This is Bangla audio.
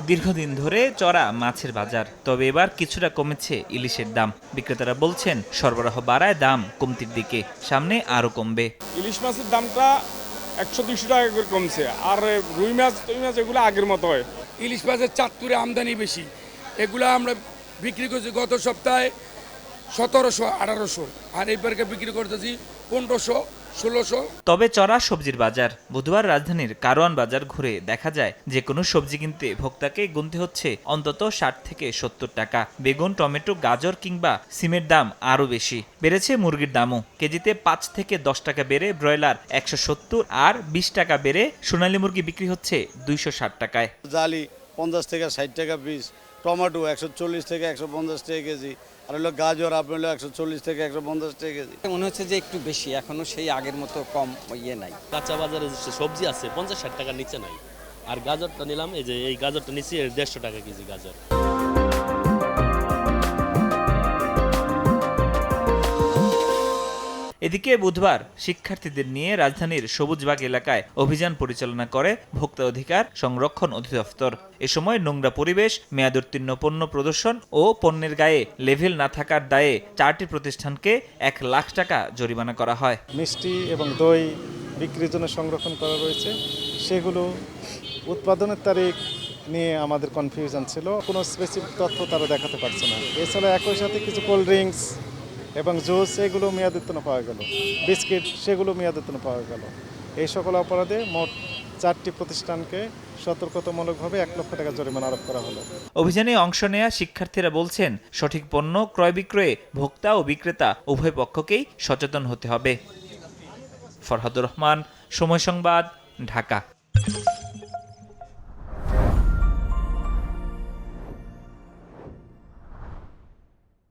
দীর্ঘদিন ধরে চড়া মাছের বাজার, তবে এবার কিছুটা কমেছে ইলিশের দাম। বিক্রেতারা বলছেন সরবরাহ বাড়ায় দাম কমতির দিকে, সামনে আরো কমবে। ইলিশ মাছের দামটা 100-200 টাকা করে কমছে, আর রুই মাছ এগুলো আগের মতো হয়। ইলিশ মাছের চাঁদপুরে আমদানি বেশি, এগুলো আমরা বিক্রি করছি গত সপ্তাহে 1700-1800, আর এইবারকে বিক্রি করতেছি 1500-1600। তবে চড়া সবজির বাজার। বুধবার রাজধানীর কারওয়ান বাজার ঘুরে দেখা যায় যে কোনো সবজি কিনতে ভোক্তাকে গুনতে হচ্ছে অন্তত 60 থেকে 70 টাকা। বেগুন, টমেটো, গাজর কিংবা সিমের দাম আরও বেশি। বেড়েছে মুরগির দামও, কেজিতে 5 থেকে 10 টাকা বেড়ে ব্রয়লার 170 আর 20 টাকা বেড়ে সোনালী মুরগি বিক্রি হচ্ছে 260 টাকায়। জালি 50 থেকে 60 টাকা পিস, টমেটো 140 থেকে 150 টাকা কেজি, আর হলো গাজর আপনার হলো 140 থেকে 150 টাকা কেজি। মনে হচ্ছে যে একটু বেশি, এখনো সেই আগের মতো কম নাই। কাঁচা বাজারে যে সবজি আছে 50-60 টাকার নিচে নাই। আর গাজরটা নিলাম, এই গাজরটা নিচ্ছি 150 টাকা কেজি গাজর। এদিকে বুধবার শিক্ষার্থীদের নিয়ে রাজধানীর সবুজবাগ এলাকায় অভিযান পরিচালনা করে ভোক্তা অধিকার সংরক্ষণ অধিদপ্তর। এ সময় নোংরা পরিবেশ, মেয়াদোত্তীর্ণ পণ্য প্রদর্শন ও পণ্যের গায়ে লেভেল না থাকার দায়ে 4টি প্রতিষ্ঠানকে 1 লাখ টাকা জরিমানা করা হয়। মিষ্টি এবং দই বিক্রির জন্য সংরক্ষণ করা রয়েছে, সেগুলো উৎপাদনের তারিখ নিয়ে আমাদের কনফিউশন ছিল, কোনো স্পেসিফিক তথ্য তারা দেখাতে পারছে না। এছাড়া একই সাথে কিছু কোল্ড ড্রিঙ্কস এবং জুস এগুলো মেয়াদোত্তীর্ণ পাওয়া গেল, বিস্কিট সেগুলো মেয়াদোত্তীর্ণ পাওয়া গেল। এই সকল অপরাধে মোট 4টি প্রতিষ্ঠানকে সতর্কতামূলকভাবে 1 লক্ষ টাকা জরিমানা আরোপ করা হলো। অভিযানে অংশ নেয়া শিক্ষার্থীরা বলছেন সঠিক পণ্য ক্রয় বিক্রয়ে ভোক্তা ও বিক্রেতা উভয় পক্ষকেই সচেতন হতে হবে। ফরহাদুর রহমান, সময় সংবাদ, ঢাকা।